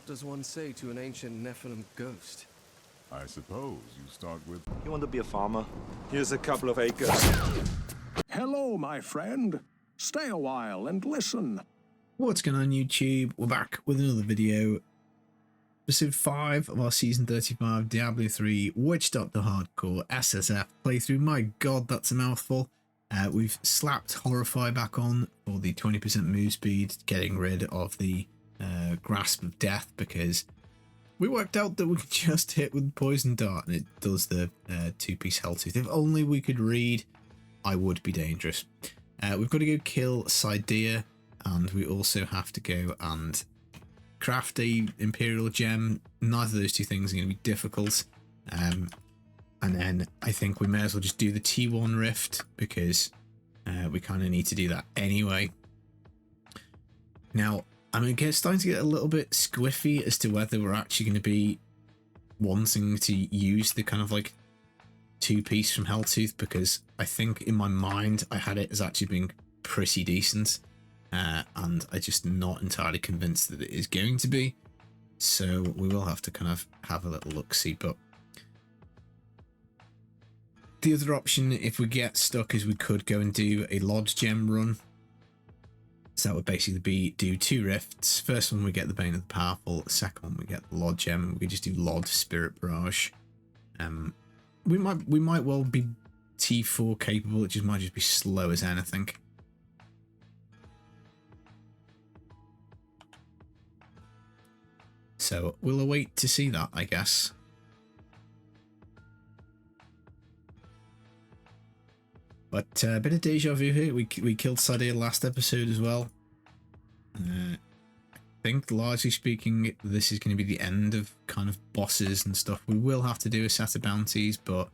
What does one say to an ancient Nephilim ghost? I suppose you start with... You want to be a farmer? Here's a couple of acres. Hello, my friend. Stay a while and listen. What's going on, YouTube? We're back with another video. Episode 5 of our Season 35 Diablo 3 Witch Doctor Hardcore SSF playthrough. My god, that's a mouthful. We've slapped Horrify back on for the 20% move speed, getting rid of the Grasp of Death, because we worked out that we could just hit with Poison Dart and it does the 2-piece Helltooth. If only we could read, I would be dangerous. We've got to go kill Sidea, and we also have to go and craft a Imperial Gem. Neither of those two things are going to be difficult. And then I think we may as well just do the T1 Rift, because we kind of need to do that anyway. Now, I'm starting to get a little bit squiffy as to whether we're actually going to be wanting to use the kind of like 2-piece from Helltooth, because I think in my mind I had it as actually being pretty decent, and I'm just not entirely convinced that it is going to be. So we will have to kind of have a little look-see. But the other option, if we get stuck, is we could go and do a Lodge Gem run. So that would basically do 2 rifts. First one we get the Bane of the Powerful. The second one we get the Lodge Gem. We could just do Lod Spirit Barrage. We might well be T4 capable. It might just be slow as anything. So we'll await to see that, I guess. But a bit of deja vu here. We killed Sidea last episode as well. I think, largely speaking, this is going to be the end of kind of bosses and stuff. We will have to do a set of bounties, but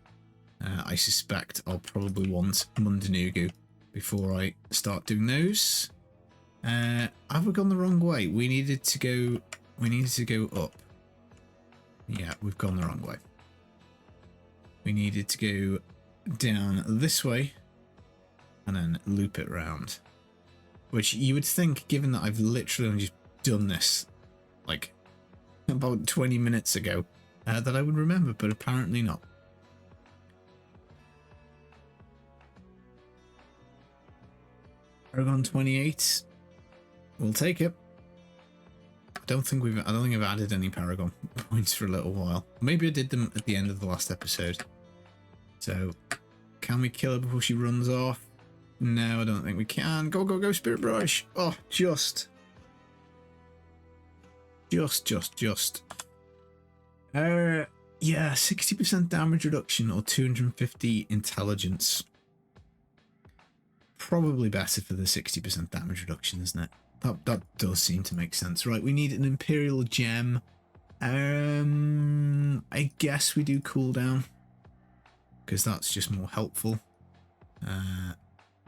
I suspect I'll probably want Mundanugu before I start doing those. Have we gone the wrong way? We needed to go up. Yeah, we've gone the wrong way. We needed to go down this way and then loop it round, which you would think, given that I've literally only just done this like about 20 minutes ago, that I would remember, but apparently not. Paragon 28, we'll take it. I don't think I've added any Paragon points for a little while. Maybe I did them at the end of the last episode. So can we kill her before she runs off? No, I don't think we can. Go, go, go, Spirit Barrage. Oh, just. Yeah, 60% damage reduction or 250 intelligence. Probably better for the 60% damage reduction, isn't it? That does seem to make sense. Right, we need an Imperial Gem. I guess we do cooldown, because that's just more helpful.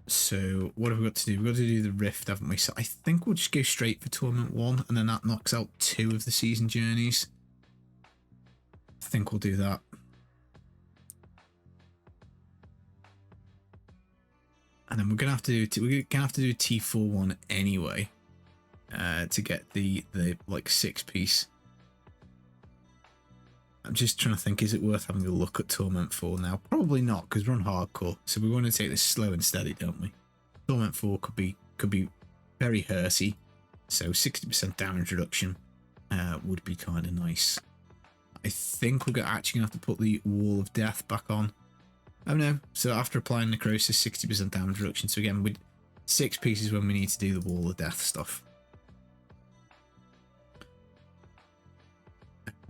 So what have we got to do? We've got to do the Rift, haven't we? So I think we'll just go straight for Torment 1, and then that knocks out 2 of the season journeys. I think we'll do that. And then we're gonna have to do a T4 one anyway, to get the like 6-piece. I'm just trying to think, is it worth having a look at Torment 4 now? Probably not, because we're on hardcore, so we want to take this slow and steady, don't we? Torment 4 could be very hurty, so 60% damage reduction would be kind of nice. I think we're actually going to have to put the Wall of Death back on. Oh no, so after applying Necrosis, 60% damage reduction. So again, with 6 pieces when we need to do the Wall of Death stuff.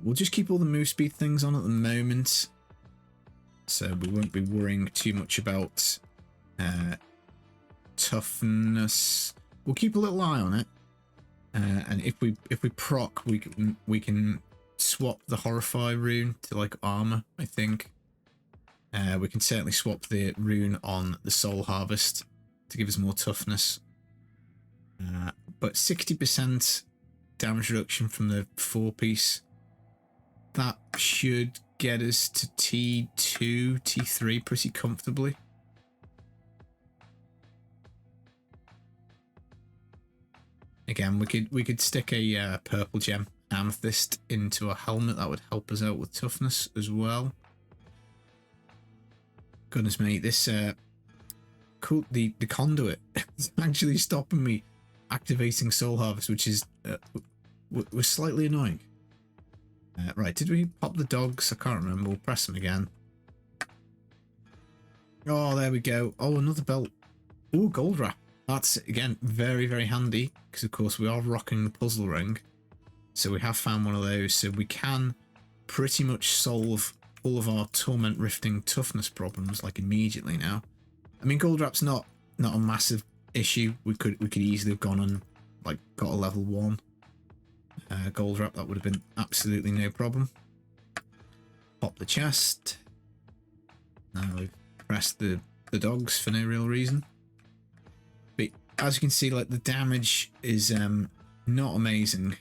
We'll just keep all the move speed things on at the moment, so we won't be worrying too much about toughness. We'll keep a little eye on it, and if we proc, we can swap the Horrify rune to like armor. I think we can certainly swap the rune on the Soul Harvest to give us more toughness. But 60% damage reduction from the 4-piece. That should get us to T2, T3 pretty comfortably. Again, we could stick a purple gem amethyst into a helmet. That would help us out with toughness as well. Goodness me, this cool, the conduit is actually stopping me activating Soul Harvest, which is was slightly annoying. Right, did we pop the dogs? I can't remember. We'll press them again. Oh, there we go. Oh, another belt. Oh, gold wrap. That's, again, very, very handy, because, of course, we are rocking the puzzle ring. So we have found one of those, so we can pretty much solve all of our torment rifting toughness problems, like, immediately now. I mean, gold wrap's not a massive issue. We could easily have gone and, like, got a level 1 gold wrap. That would have been absolutely no problem. Pop the chest. Now we've pressed the dogs for no real reason. But as you can see, like, the damage is not amazing.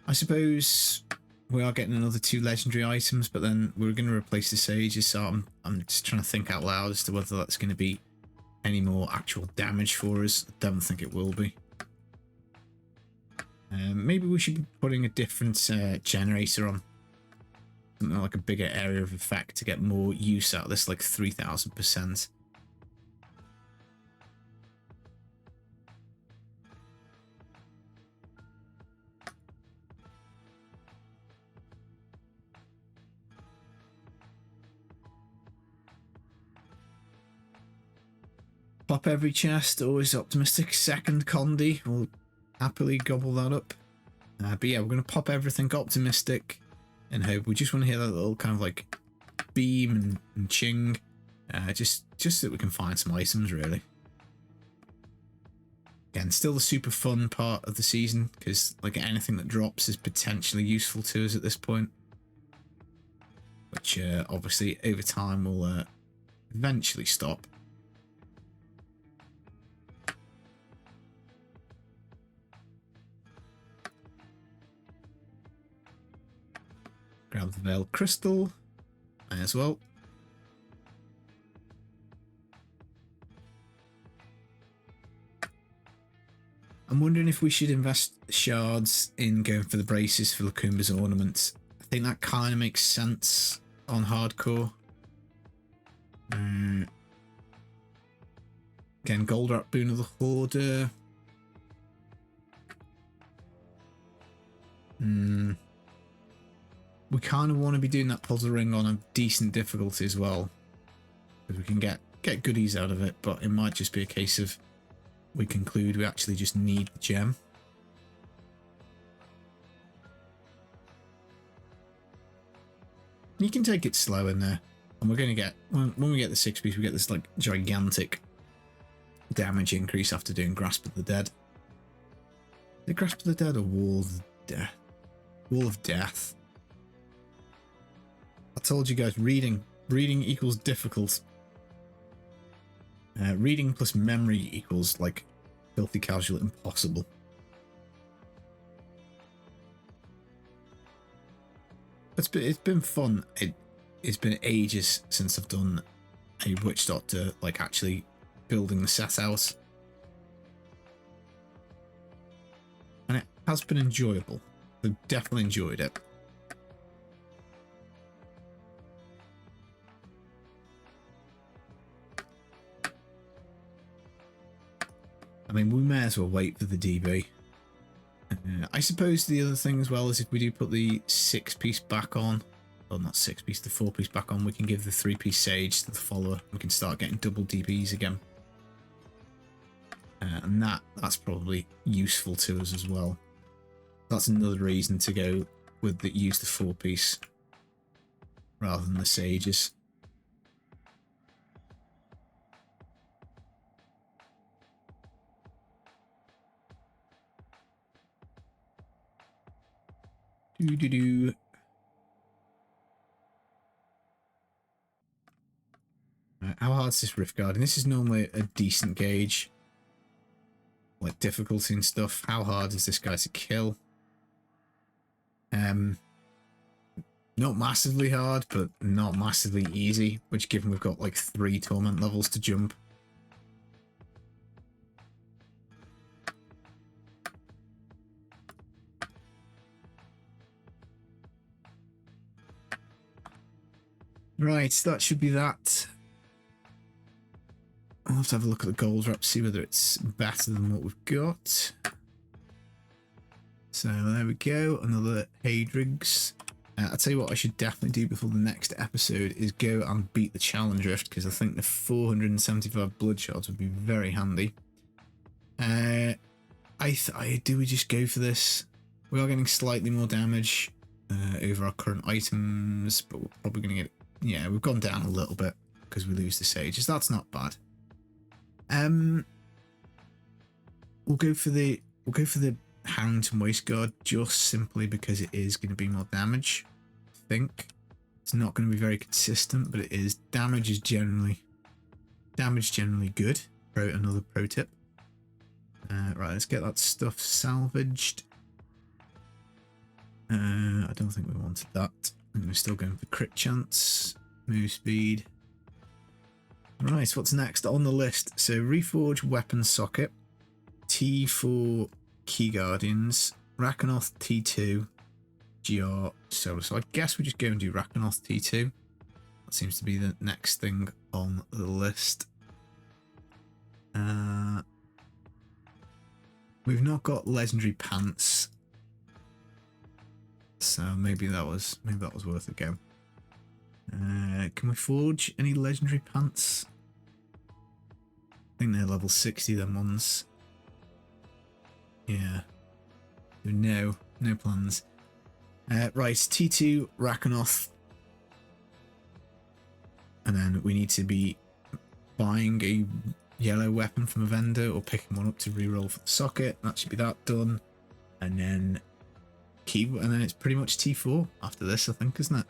I suppose we are getting another 2 legendary items, but then we're going to replace the sages, so I'm just trying to think out loud as to whether that's going to be any more actual damage for us. I don't think it will be. Maybe we should be putting a different generator on. Something like a bigger area of effect to get more use out of this, like 3000%. Pop every chest, always optimistic. Second Condi, we'll happily gobble that up. But yeah, we're going to pop everything optimistic and hope. We just want to hear that little kind of like beam and ching. Just so that we can find some items, really. Again, still the super fun part of the season, because like anything that drops is potentially useful to us at this point. Which obviously over time will eventually stop. Grab the Veil Crystal as well. I'm wondering if we should invest shards in going for the braces for Lacumba's ornaments. I think that kind of makes sense on hardcore. Again, gold wrap boon of the Hoarder. We kind of want to be doing that puzzle ring on a decent difficulty as well, because we can get goodies out of it, but it might just be a case of we conclude we actually just need the gem. You can take it slow in there, and we're going to get, when we get the 6-piece, we get this like gigantic damage increase after doing Grasp of the Dead. The Grasp of the Dead or Wall of Death? Wall of Death. I told you guys, reading equals difficult. Reading plus memory equals like filthy casual impossible. It's been fun. It's been ages since I've done a Witch Doctor, like actually building the set out, and it has been enjoyable. I've definitely enjoyed it. I mean, we may as well wait for the DB. I suppose the other thing as well is if we do put the 6-piece back on, well, not 6-piece, the 4-piece back on, we can give the 3-piece Sage to the follower. We can start getting double DBs again. And that's probably useful to us as well. That's another reason to go with use the 4-piece rather than the Sages. How hard is this Rift Guardian? This is normally a decent gauge, like difficulty and stuff. How hard is this guy to kill? Not massively hard, but not massively easy, which given we've got like 3 torment levels to jump. Right, that should be that. I'll have to have a look at the goals rep, see whether it's better than what we've got. So there we go, another Hadrigs. I'll tell you what I should definitely do before the next episode is go and beat the Challenge Rift, because I think the 475 blood shards would be very handy. Do we just go for this? We are getting slightly more damage over our current items, but we're probably going to get, yeah, we've gone down a little bit because we lose the sages. That's not bad. We'll go for the Harrington Waistguard just simply because it is going to be more damage. I think it's not going to be very consistent, but it is. Damage is generally good. Another pro tip. Right, let's get that stuff salvaged. I don't think we wanted that. I think we're still going for crit chance, move speed. Right, what's next on the list? So Reforge Weapon Socket, T4 Key Guardians, Rakanoth T2, GR Solar. So I guess we just go and do Rakanoth T2. That seems to be the next thing on the list. We've not got legendary pants, so maybe that was worth a go. Can we forge any legendary pants? I think they're level 60, them ones. Yeah. No plans. Right, T2 Rakanoth. And then we need to be buying a yellow weapon from a vendor or picking one up to reroll for the socket. That should be that done. And then it's pretty much T4 after this, I think, isn't it?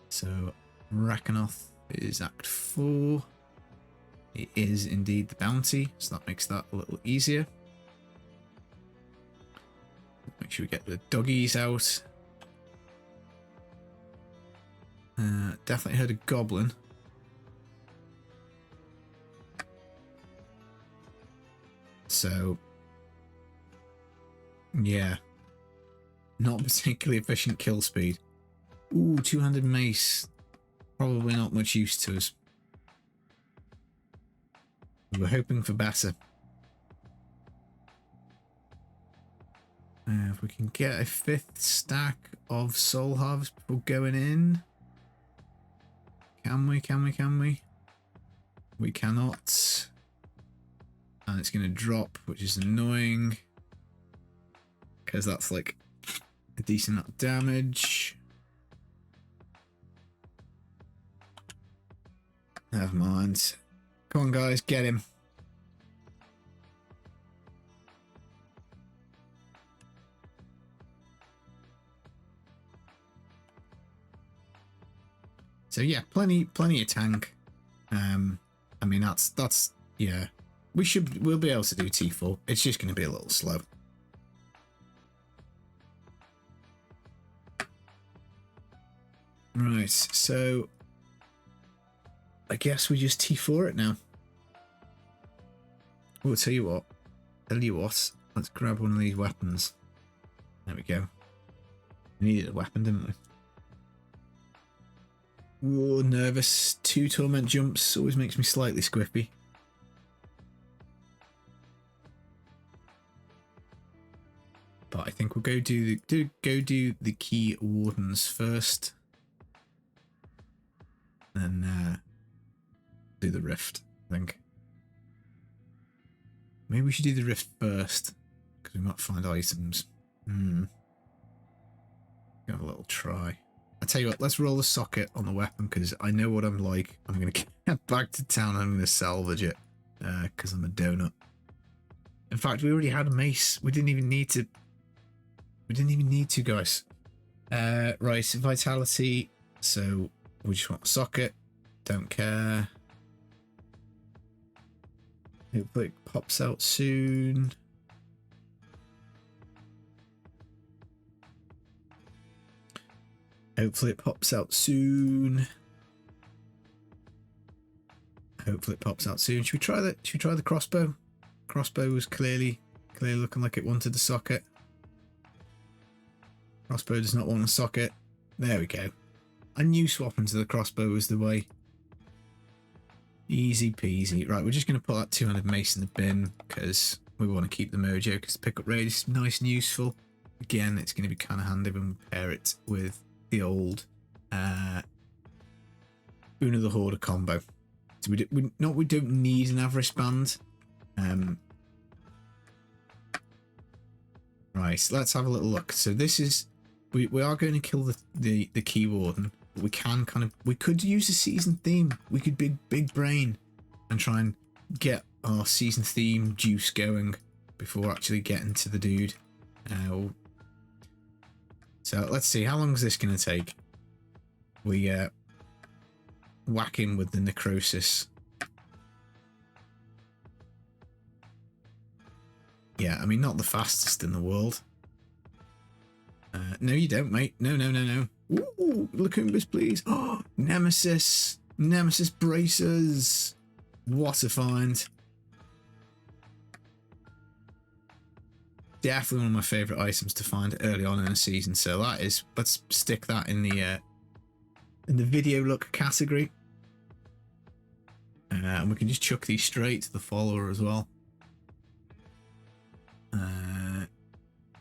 So Rakanoth is Act 4. It is indeed the bounty, so that makes that a little easier. Make sure we get the doggies out. Definitely heard a goblin. So, yeah. Not particularly efficient kill speed. Ooh, two-handed mace. Probably not much use to us. We were hoping for better. If we can get a 5th stack of Soul Harvest before going in. Can we? We cannot. And it's going to drop, which is annoying. Because that's like a decent amount of damage. Never mind. Come on, guys, get him. So yeah, plenty of tank. I mean that's yeah. We'll be able to do T4. It's just going to be a little slow. Right, so I guess we just T4 it now. Oh, tell you what, let's grab one of these weapons. There we go. We needed a weapon, didn't we? Whoa, nervous. 2 torment jumps always makes me slightly squiffy. But I think we'll go do the Keywardens first. Then do the rift, I think. Maybe we should do the rift first, because we might find items. Have a little try. I tell you what, let's roll the socket on the weapon, because I know what I'm like. I'm going to get back to town and I'm going to salvage it, because I'm a donut. In fact, we already had a mace. We didn't even need to. Guys. Right, vitality. So we just want a socket. Don't care. Hopefully it pops out soon. Hopefully it pops out soon. Should we try the crossbow? Crossbow was clearly looking like it wanted a socket. Crossbow does not want a socket. There we go. I knew swapping to the crossbow was the way. Easy peasy. Right, we're just going to put that 200 mace in the bin because we want to keep the mojo because the pickup rate is nice and useful. Again, it's going to be kind of handy when we pair it with the old Boon of the Hoarder combo. So we don't need an Avarice band. Right, let's have a little look. So this is we are going to kill the Keywarden. We could use a season theme. We could big brain and try and get our season theme juice going before actually getting to the dude. So let's see, how long is this going to take? We whack him with the necrosis. Yeah, I mean, not the fastest in the world. No, you don't, mate. No. Ooh, Lacumbus, please. Oh, Nemesis. Nemesis bracers. What a find. Definitely one of my favourite items to find early on in a season. So that is, let's stick that in the video look category. And we can just chuck these straight to the follower as well.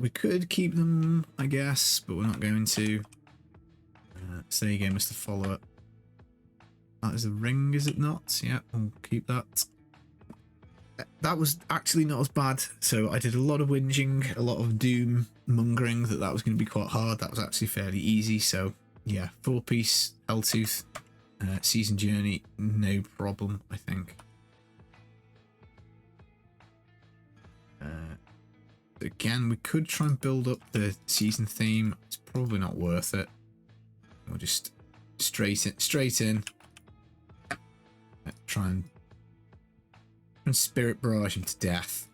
We could keep them, I guess, but we're not going to. So there you go, Mr. Follower. That is a ring, is it not? Yeah, we'll keep that. That was actually not as bad. So I did a lot of whinging, a lot of doom mongering that was going to be quite hard. That was actually fairly easy. So yeah, 4-piece Helltooth season journey, no problem, I think. Again, we could try and build up the season theme. It's probably not worth it. We'll just straight in. Try and spirit barrage him to death.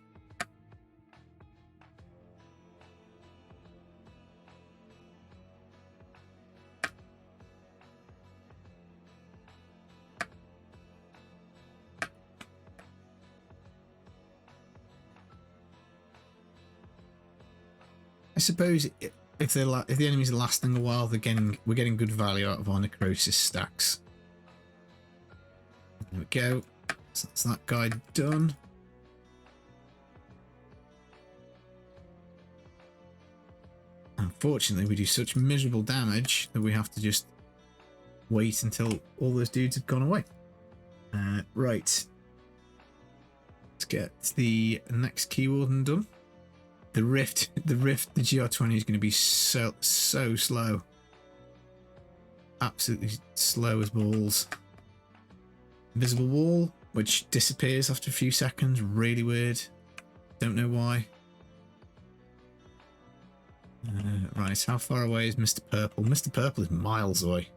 I suppose if the enemies are lasting a while, we're getting good value out of our necrosis stacks. There we go. So that's that guy done. Unfortunately, we do such miserable damage that we have to just wait until all those dudes have gone away. Right. Let's get the next Keywarden done. The Rift, the GR20 is going to be so slow. Absolutely slow as balls. Invisible wall, which disappears after a few seconds. Really weird. Don't know why. Right, how far away is Mr. Purple? Mr. Purple is miles away.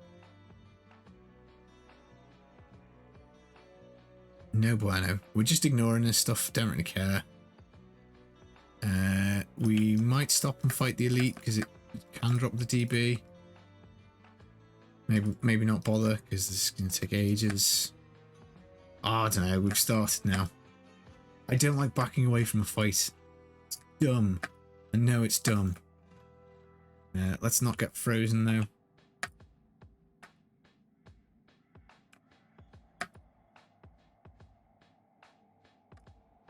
No bueno. We're just ignoring this stuff. Don't really care. We might stop and fight the elite because it can drop the DB. Maybe not bother because this is going to take ages. Oh, I don't know. We've started now. I don't like backing away from a fight. It's dumb. I know it's dumb. Let's not get frozen though.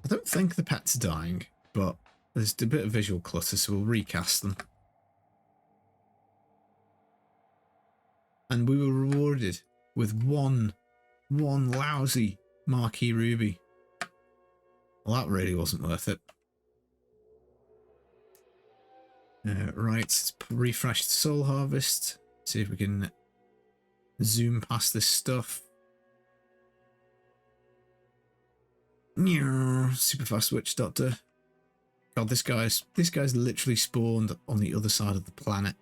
I don't think the pets are dying, but there's a bit of visual clutter, so we'll recast them. And we were rewarded with one lousy marquee ruby. Well, that really wasn't worth it. Right, let's refresh the soul harvest. See if we can zoom past this stuff. Super fast witch doctor. God, this guy's literally spawned on the other side of the planet.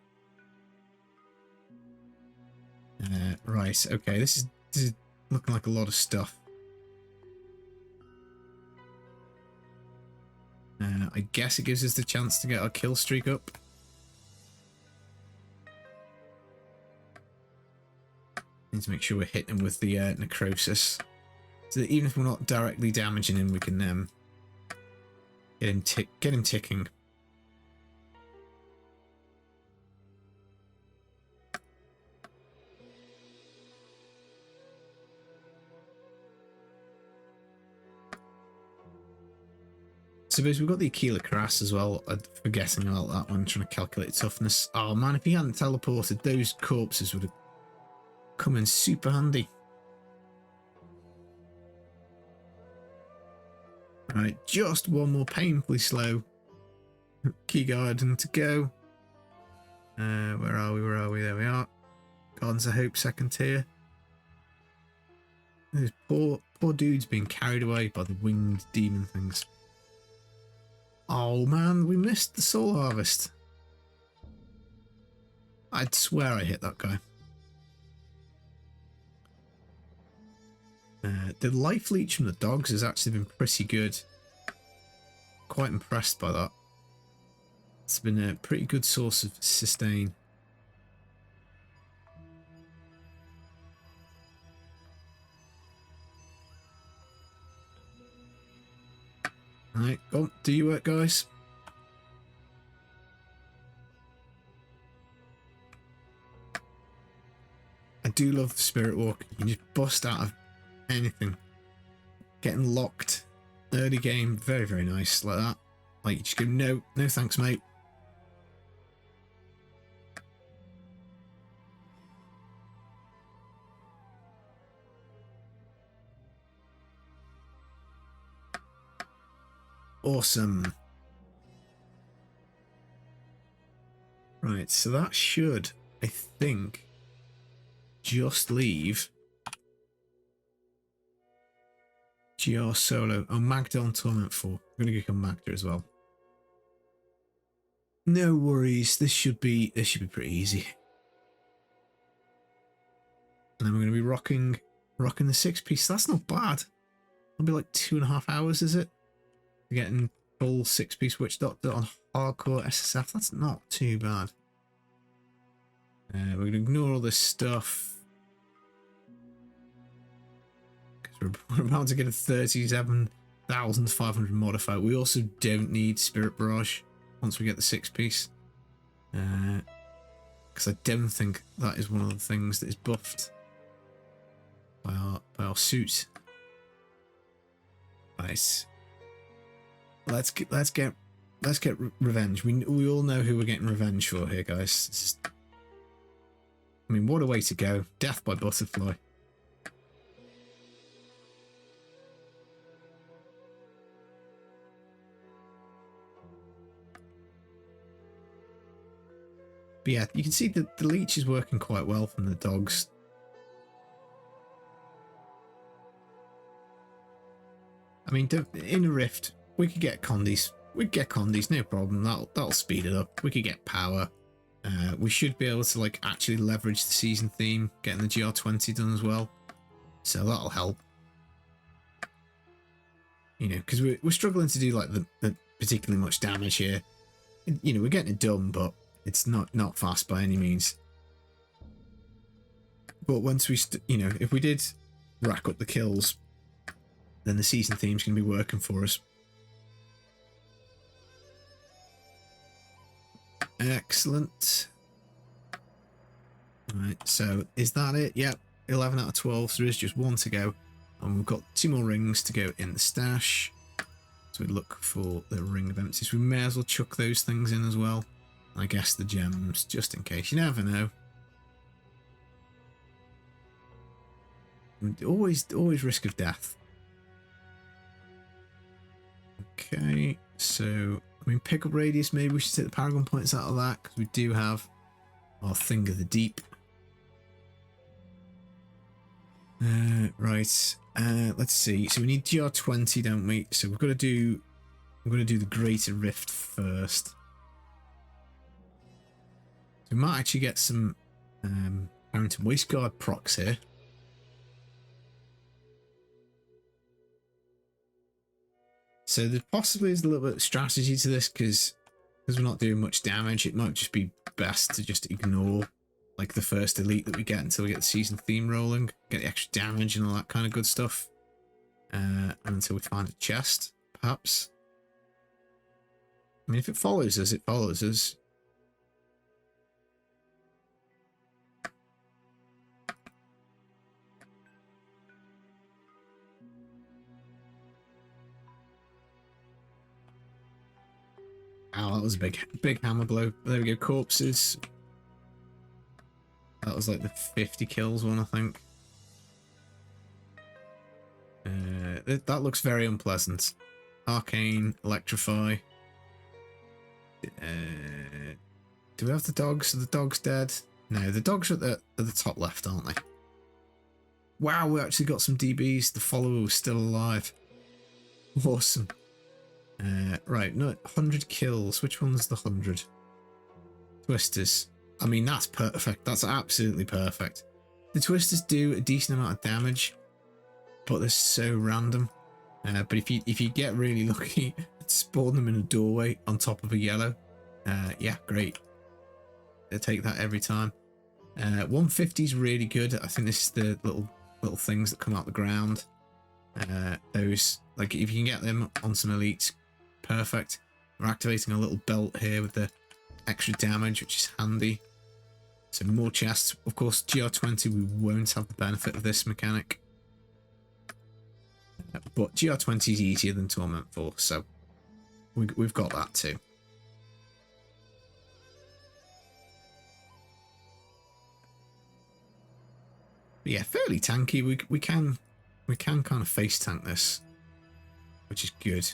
Right, okay, this is looking like a lot of stuff. I guess it gives us the chance to get our kill streak up. Need to make sure we're hitting him with the necrosis, so that even if we're not directly damaging him, we can get him ticking. suppose we've got the Aquila Crass as well. I'm forgetting about that one, trying to calculate toughness. Oh man, if he hadn't teleported, those corpses would have come in super handy. Right, just one more painfully slow Keywarden to go. Where are we? Where are we? There we are. Gardens of Hope, second tier. These poor dudes being carried away by the winged demon things. Oh man, we missed the soul harvest. I'd swear I hit that guy. The life leech from the dogs has actually been pretty good. Quite impressed by that. It's been a pretty good source of sustain. Alright, go on, do your work, guys. I do love Spirit Walk. You can just bust out of anything. Getting locked early game, very, very nice like that. Like, you just go, no thanks, mate. Awesome. Right, so that should, I think, just leave GR solo. Oh, Magda on Torment 4. I'm going to go Magda as well. No worries. This should be pretty easy. And then we're going to be rocking the 6-piece. That's not bad. It'll be like 2.5 hours, is it? Getting full 6-piece Witch Doctor on hardcore SSF. That's not too bad. We're going to ignore all this stuff. We're about to get a 37,500 modifier. We also don't need Spirit Barrage once we get the 6-piece. Because I don't think that is one of the things that is buffed by our suit. Nice. Let's get revenge. We all know who we're getting revenge for here, guys. This is, I mean, what a way to go. Death by butterfly. But yeah, you can see that the leech is working quite well from the dogs. I mean, in a rift, we could get Condies. We'd get Condies, no problem. That'll speed it up. We could get power. We should be able to like actually leverage the season theme, getting the GR20 done as well. So that'll help. You know, because we're struggling to do like the particularly much damage here. You know, we're getting it done, but it's not fast by any means. But once we, you know, if we did rack up the kills, then the season theme's going to be working for us. Excellent. Right, so is that it? Yep, 11 out of 12. So there is just one to go. And we've got 2 more rings to go in the stash. So we look for the ring of empties. We may as well chuck those things in as well. I guess the gems, just in case. You never know. Always risk of death. Okay, so I mean, pickup radius. Maybe we should take the Paragon points out of that because we do have our Thing of the Deep. Right. Let's see. So we need GR20, don't we? So we've got to do. I'm going to do the Greater Rift first. So we might actually get some Harrington Wasteguard procs here. So there possibly is a little bit of strategy to this because we're not doing much damage. It might just be best to just ignore like the first elite that we get until we get the season theme rolling, get the extra damage and all that kind of good stuff, and until we find a chest, perhaps. I mean, if it follows us, it follows us. Ow, that was a big hammer blow. There we go, corpses. That was like the 50 kills one, I think. That looks very unpleasant. Arcane, electrify. Do we have the dogs? Are the dogs dead? No, the dogs are at the top left, aren't they? Wow, we actually got some DBs. The follower was still alive. Awesome. Right, no, 100 kills. Which one's the 100? Twisters. I mean, that's perfect. That's absolutely perfect. The twisters do a decent amount of damage, but they're so random. But if you get really lucky, spawn them in a doorway on top of a yellow. Yeah, great. They take that every time. 150 is really good. I think this is the little things that come out the ground. Those, like, if you can get them on some elites, perfect. We're activating a little belt here with the extra damage, which is handy. So more chests. Of course, GR20, we won't have the benefit of this mechanic. But GR20 is easier than Torment 4, so we've got that too. But yeah, fairly tanky. We can kind of face tank this, which is good.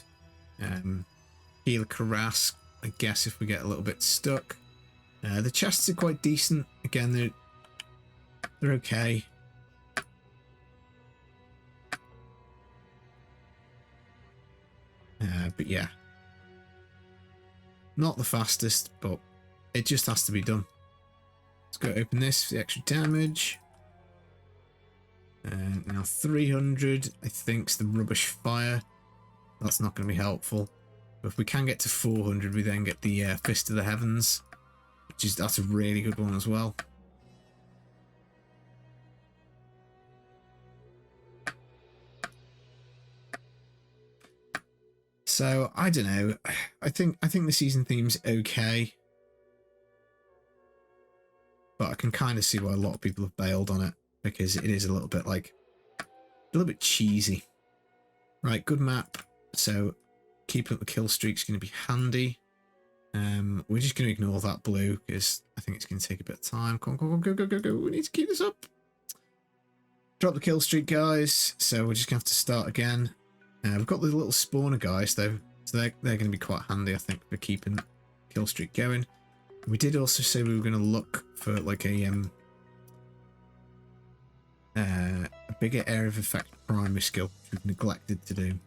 Heal Karask, I guess, if we get a little bit stuck. The chests are quite decent. Again, they're okay. But yeah, not the fastest, but it just has to be done. Let's go open this for the extra damage. Now 300, I think, is the rubbish fire. That's not going to be helpful. But if we can get to 400, we then get the Fist of the Heavens, that's a really good one as well. So I don't know. I think the season theme's okay, but I can kind of see why a lot of people have bailed on it, because it is a little bit cheesy. Right, good map. So keeping up the kill streak's going to be handy. We're just going to ignore that blue because I think it's going to take a bit of time. Come on, go. We need to keep this up. Drop the kill streak, guys. So we're just going to have to start again. We've got the little spawner guys, though. So they're going to be quite handy, I think, for keeping kill streak going. We did also say we were going to look for, like, a bigger area of effect primary skill, which we've neglected to do.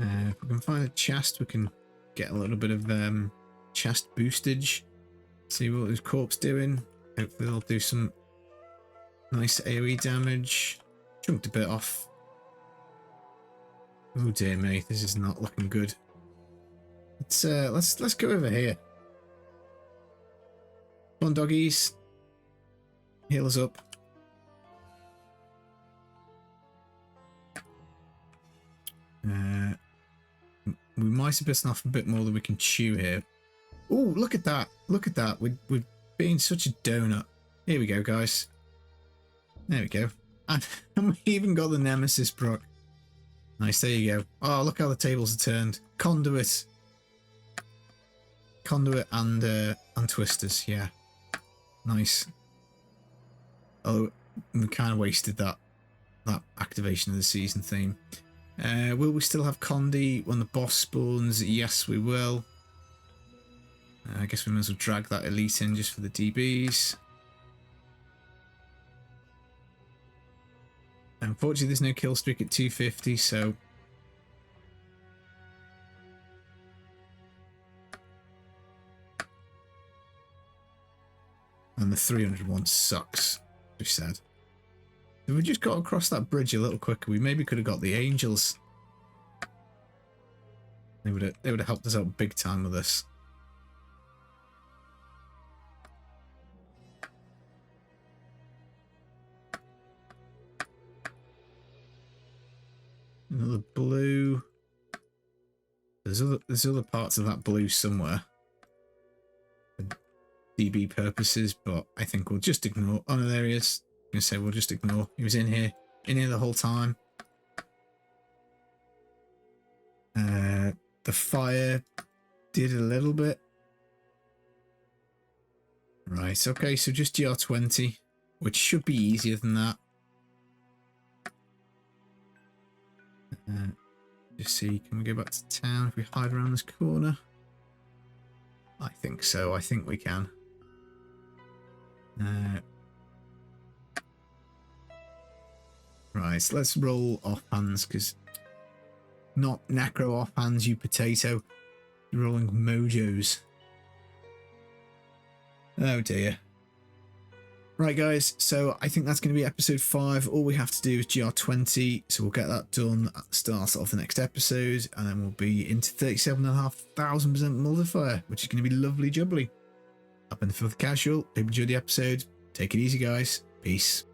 If we can find a chest, we can get a little bit of chest boostage. See what his corpse doing. Hopefully they'll do some nice AoE damage. Chunked a bit off. Oh dear me, this is not looking good. Let's go over here. Come on, doggies. Heal us up. We might have bitten off a bit more than we can chew here. Oh, look at that. Look at that. We're being such a donut. Here we go, guys. There we go. And we even got the Nemesis proc. Nice, there you go. Oh, look how the tables are turned. Conduit. Conduit and Twisters, yeah. Nice. Oh, we kind of wasted that activation of the season theme. Will we still have Condi when the boss spawns? Yes, we will. I guess we might as well drag that elite in just for the DBs. Unfortunately, there's no kill streak at 250, so... And the 301 sucks, we said. If we just got across that bridge a little quicker, we maybe could have got the angels. They would have helped us out big time with this. Another blue. There's other parts of that blue somewhere for DB purposes, but I think we'll just ignore. Oh no, there he is. I'm gonna say we'll just ignore. He was in here the whole time. The fire did a little bit. Right, okay, so just GR20, which should be easier than that. Just see, can we go back to town if we hide around this corner? I think so, I think we can. Right, so let's roll offhands, because not necro offhands, you potato. You're rolling mojos. Oh dear. Right guys, so I think that's going to be episode 5. All we have to do is GR20, so we'll get that done at the start of the next episode, and then we'll be into 37,500% multiplier, which is going to be lovely jubbly. Up in the filthy casual. Hope you enjoyed the episode. Take it easy guys. Peace.